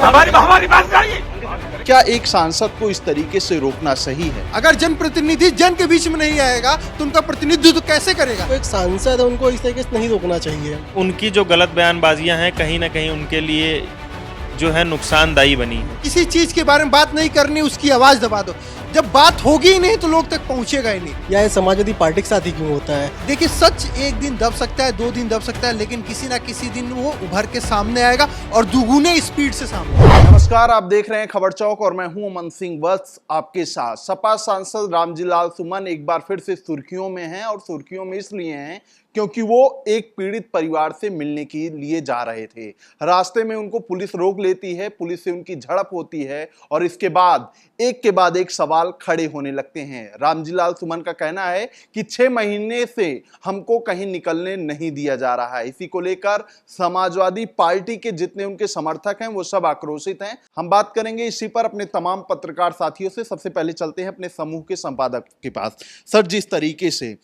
हमारी हमारी बात करिए। क्या एक सांसद को इस तरीके से रोकना सही है? अगर जनप्रतिनिधि जन के बीच में नहीं आएगा तो उनका प्रतिनिधित्व कैसे करेगा? तो एक सांसद है, उनको इस तरीके से नहीं रोकना चाहिए। उनकी जो गलत बयानबाजियां हैं कहीं ना कहीं उनके लिए जो है नुकसानदायी बनी है। किसी चीज के बारे में बात नहीं करनी, उसकी आवाज दबा दो। जब बात होगी ही नहीं तो लोग तक पहुंचेगा ही नहीं। या ये समाजवादी पार्टी के साथ ही क्यों होता है? देखिए, सच एक दिन दब सकता है, 2 दिन दब सकता है, लेकिन किसी ना किसी दिन वो उभर के सामने आएगा और दुगुने स्पीड से सामने आएगा। नमस्कार, आप देख रहे हैं खबर चौक और मैं हूं अमन सिंह वत्स आपके साथ। सपा सांसद रामजी लाल सुमन एक बार फिर से सुर्खियों में हैं और सुर्खियों में इसलिए हैं क्योंकि वो एक पीड़ित परिवार से मिलने के लिए जा रहे थे। रास्ते में उनको पुलिस रोक लेती है, पुलिस से उनकी झड़प होती है और इसके बाद एक सवाल खड़े होने लगते हैं। रामजी लाल सुमन का कहना है कि 6 महीने से हमको कहीं निकलने नहीं दिया जा रहा है। इसी को लेकर समाजवादी पार्टी के जितने उनके समर्थक हैं वो सब आक्रोशित हैं। हम बात करेंगे इसी पर अपने तमाम पत्रकार साथियों से। सबसे पहले चलते हैं अपने समूह के संपादक के पास। सर, जिस तरीके से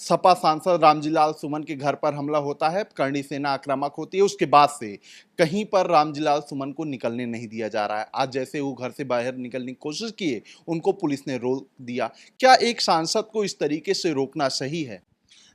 सपा सांसद रामजी लाल सुमन के घर पर हमला होता है, करणी सेना आक्रामक होती है, उसके बाद से कहीं पर रामजी लाल सुमन को निकलने नहीं दिया जा रहा है। आज जैसे वो घर से बाहर निकलने की कोशिश किए, उनको पुलिस ने रोक दिया। क्या एक सांसद को इस तरीके से रोकना सही है?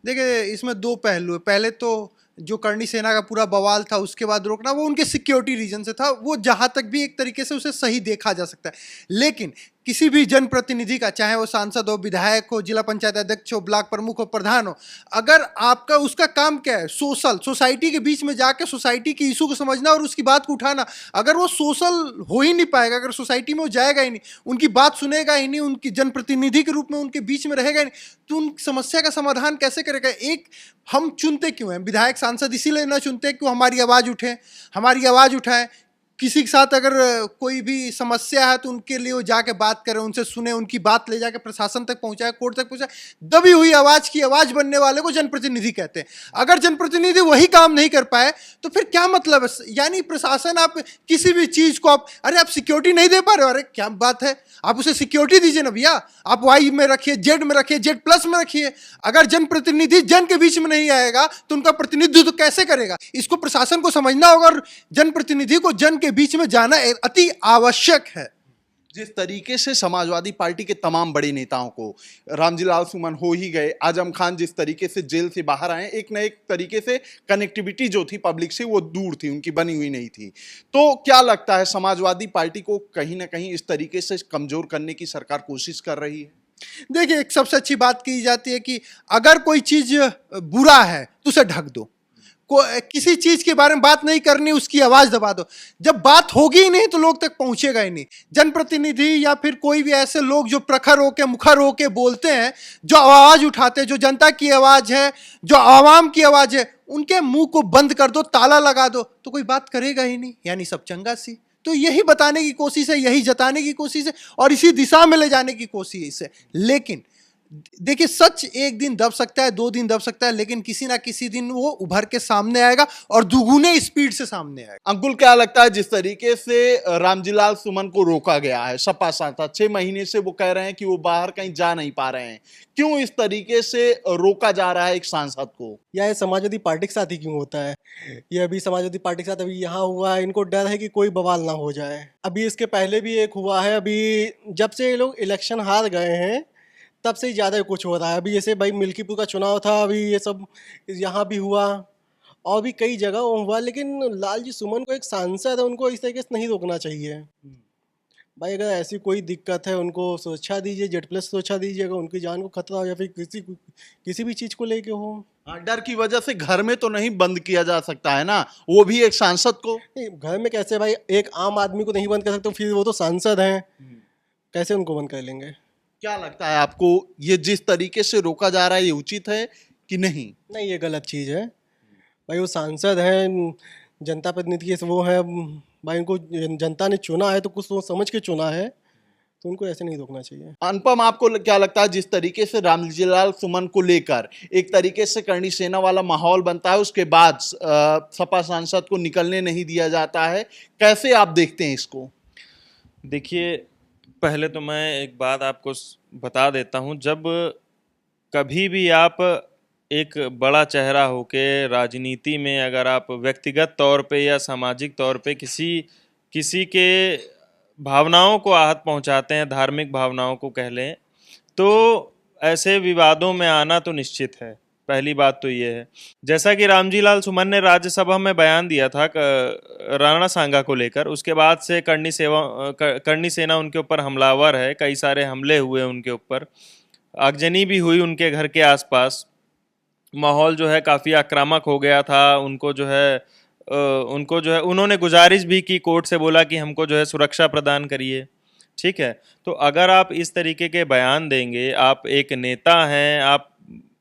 देखिए, इसमें 2 पहलू है। पहले तो जो करणी सेना का पूरा बवाल था, उसके बाद रोकना वो उनके सिक्योरिटी रीजन से था। वो जहां तक भी एक तरीके से उसे सही देखा जा सकता है, लेकिन किसी भी जनप्रतिनिधि का, चाहे वो सांसद हो, विधायक हो, जिला पंचायत अध्यक्ष हो, ब्लॉक प्रमुख हो, प्रधान हो, अगर आपका उसका काम क्या है, सोसाइटी के बीच में जाकर सोसाइटी की इशू को समझना और उसकी बात को उठाना। अगर वो सोशल हो ही नहीं पाएगा, अगर सोसाइटी में वो जाएगा ही नहीं, उनकी बात सुनेगा ही नहीं, उनकी जनप्रतिनिधि के रूप में उनके बीच में रहेगा ही नहीं, तो उन समस्या का समाधान कैसे करेगा? एक हम चुनते क्यों हैं विधायक सांसद? इसीलिए ना चुनते कि हमारी आवाज़ उठे, हमारी आवाज़ उठाएं। किसी के साथ अगर कोई भी समस्या है तो उनके लिए वो जाके बात करें, उनसे सुने, उनकी बात ले जाके प्रशासन तक पहुंचाए, कोर्ट तक पहुंचाए। दबी हुई आवाज की आवाज बनने वाले को जनप्रतिनिधि कहते हैं। अगर जनप्रतिनिधि वही काम नहीं कर पाए तो फिर क्या मतलब है? यानी प्रशासन, आप किसी भी चीज को आप सिक्योरिटी नहीं दे पा रहे हो, अरे क्या बात है, आप उसे सिक्योरिटी दीजिए ना भैया। आप वाई में रखिए, जेड में रखिए, जेड प्लस में रखिए। अगर जनप्रतिनिधि जन के बीच में नहीं आएगा तो उनका प्रतिनिधित्व तो कैसे करेगा? इसको प्रशासन को समझना होगा और जनप्रतिनिधि को जन के बीच में जाना अति आवश्यक है। जिस तरीके से समाजवादी पार्टी के तमाम बड़े नेताओं को, रामजी लाल सुमन हो ही गए, आजम खान जिस तरीके से जेल से बाहर आए, एक न एक तरीके से कनेक्टिविटी जो थी पब्लिक से वो दूर थी, उनकी बनी हुई नहीं थी। तो क्या लगता है समाजवादी पार्टी को कहीं ना कहीं इस तरीके से कमजोर करने की सरकार कोशिश कर रही है? देखिए, एक सबसे अच्छी बात की जाती है कि अगर कोई चीज बुरा है तो उसे ढक दो। किसी चीज के बारे में बात नहीं करनी, उसकी आवाज दबा दो। जब बात होगी ही नहीं तो लोग तक पहुंचेगा ही नहीं। जनप्रतिनिधि या फिर कोई भी ऐसे लोग जो प्रखर होके, मुखर होके बोलते हैं, जो आवाज उठाते हैं, जो जनता की आवाज है, जो आवाम की आवाज है, उनके मुंह को बंद कर दो, ताला लगा दो, तो कोई बात करेगा ही नहीं। यानी सब चंगा सी। तो यही बताने की कोशिश है, यही जताने की कोशिश है और इसी दिशा में ले जाने की कोशिश है। लेकिन देखिए, सच एक दिन दब सकता है, 2 दिन दब सकता है, लेकिन किसी ना किसी दिन वो उभर के सामने आएगा और दुगुने स्पीड से सामने आएगा। अंकुल, क्या लगता है जिस तरीके से रामजी लाल सुमन को रोका गया है, सपा सांसद 6 महीने से वो कह रहे हैं कि वो बाहर कहीं जा नहीं पा रहे हैं, क्यों इस तरीके से रोका जा रहा है एक सांसद को? या ये समाजवादी पार्टी के साथ ही क्यों होता है? ये अभी समाजवादी पार्टी के साथ अभी यहाँ हुआ है, इनको डर है कि कोई बवाल ना हो जाए। अभी इसके पहले भी एक हुआ है, अभी जब से ये लोग इलेक्शन हार गए हैं तब से ही ज़्यादा कुछ हो रहा है। अभी जैसे भाई मिल्कीपुर का चुनाव था, अभी ये सब यहाँ भी हुआ और भी कई जगह हुआ, लेकिन लालजी सुमन को एक सांसद है, उनको इस तरीके से नहीं रोकना चाहिए। भाई अगर ऐसी कोई दिक्कत है उनको सुरक्षा दीजिए, जेड प्लस सुरक्षा दीजिए। अगर उनकी जान को खतरा हो या फिर किसी भी चीज़ को लेके हो। डर की वजह से घर में तो नहीं बंद किया जा सकता है ना, वो भी एक सांसद को। घर में कैसे भाई, एक आम आदमी को नहीं बंद कर सकते, फिर वो तो सांसद हैं, कैसे उनको बंद कर लेंगे? क्या लगता है आपको, ये जिस तरीके से रोका जा रहा है ये उचित है कि नहीं? नहीं, ये गलत चीज़ है भाई। वो सांसद हैं, जनता प्रतिनिधि वो है भाई, उनको जनता ने चुना है तो कुछ सोच समझ के चुना है, तो उनको ऐसे नहीं रोकना चाहिए। अनुपम, आपको क्या लगता है जिस तरीके से रामजी लाल सुमन को लेकर एक तरीके से करणी सेना वाला माहौल बनता है, उसके बाद सपा सांसद को निकलने नहीं दिया जाता है, कैसे आप देखते हैं इसको? देखिए, पहले तो मैं एक बात आपको बता देता हूं, जब कभी भी आप एक बड़ा चेहरा होके राजनीति में अगर आप व्यक्तिगत तौर पे या सामाजिक तौर पे किसी किसी के भावनाओं को आहत पहुंचाते हैं, धार्मिक भावनाओं को कह लें, तो ऐसे विवादों में आना तो निश्चित है। पहली बात तो ये है, जैसा कि रामजी लाल सुमन ने राज्यसभा में बयान दिया था राणा सांगा को लेकर, उसके बाद से करणी सेना उनके ऊपर हमलावर है, कई सारे हमले हुए उनके ऊपर, आगजनी भी हुई उनके घर के आसपास, माहौल जो है काफ़ी आक्रामक हो गया था। उनको जो है उन्होंने गुजारिश भी की, कोर्ट से बोला कि हमको जो है सुरक्षा प्रदान करिए, ठीक है। तो अगर आप इस तरीके के बयान देंगे, आप एक नेता हैं, आप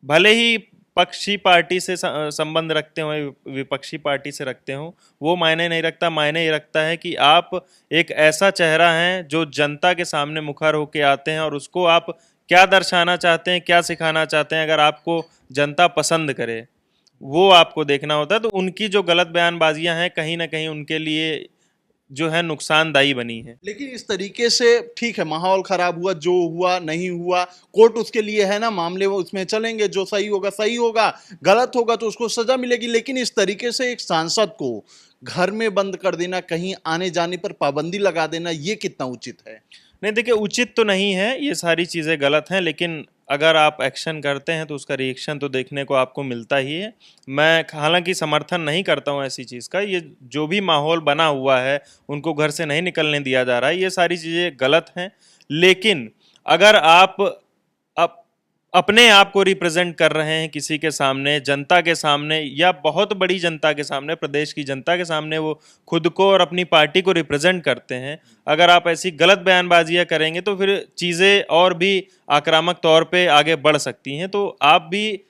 भले ही पक्षी पार्टी से संबंध रखते हो, विपक्षी पार्टी से रखते हो, वो मायने नहीं रखता। मायने ये रखता है कि आप एक ऐसा चेहरा हैं जो जनता के सामने मुखर होके आते हैं और उसको आप क्या दर्शाना चाहते हैं, क्या सिखाना चाहते हैं, अगर आपको जनता पसंद करे, वो आपको देखना होता है। तो उनकी जो गलत बयानबाजियां हैं कहीं ना कहीं उनके लिए जो है नुकसानदायी बनी है। लेकिन इस तरीके से ठीक है, माहौल खराब हुआ, जो हुआ नहीं हुआ, कोर्ट उसके लिए है ना, मामले वो उसमें चलेंगे, जो सही होगा, गलत होगा तो उसको सजा मिलेगी। लेकिन इस तरीके से एक सांसद को घर में बंद कर देना, कहीं आने जाने पर पाबंदी लगा देना, ये कितना उचित है? नहीं, देखिए, उचित तो नहीं है, ये सारी चीज़ें गलत हैं, लेकिन अगर आप एक्शन करते हैं तो उसका रिएक्शन तो देखने को आपको मिलता ही है। मैं हालांकि समर्थन नहीं करता हूँ ऐसी चीज़ का, ये जो भी माहौल बना हुआ है, उनको घर से नहीं निकलने दिया जा रहा है, ये सारी चीज़ें गलत हैं। लेकिन अगर आप अपने आप को रिप्रेजेंट कर रहे हैं किसी के सामने, जनता के सामने, या बहुत बड़ी जनता के सामने, प्रदेश की जनता के सामने वो खुद को और अपनी पार्टी को रिप्रेजेंट करते हैं, अगर आप ऐसी गलत बयानबाजियां करेंगे तो फिर चीज़ें और भी आक्रामक तौर पे आगे बढ़ सकती हैं। तो आप भी,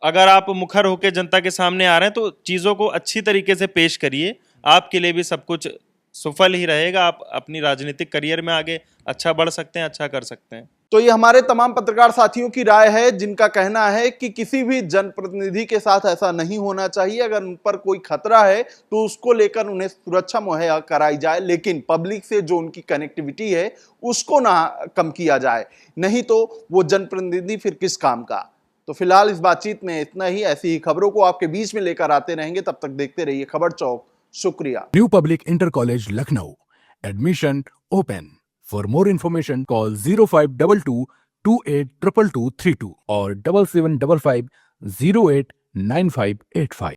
अगर आप मुखर होकर जनता के सामने आ रहे हैं, तो चीज़ों को अच्छी तरीके से पेश करिए, आपके लिए भी सब कुछ सफल ही रहेगा। आप अपनी राजनीतिक करियर में आगे अच्छा बढ़ सकते हैं, अच्छा कर सकते हैं। तो ये हमारे तमाम पत्रकार साथियों की राय है, जिनका कहना है कि किसी भी जनप्रतिनिधि के साथ ऐसा नहीं होना चाहिए। अगर उन पर कोई खतरा है तो उसको लेकर उन्हें सुरक्षा मुहैया कराई जाए, लेकिन पब्लिक से जो उनकी कनेक्टिविटी है उसको ना कम किया जाए, नहीं तो वो जनप्रतिनिधि फिर किस काम का। तो फिलहाल इस बातचीत में इतना ही। ऐसी ही खबरों को आपके बीच में लेकर आते रहेंगे, तब तक देखते रहिए खबर चौक। शुक्रिया। New public inter college Lucknow, admission open. For more information, call 0522 282232 or 7755 089585.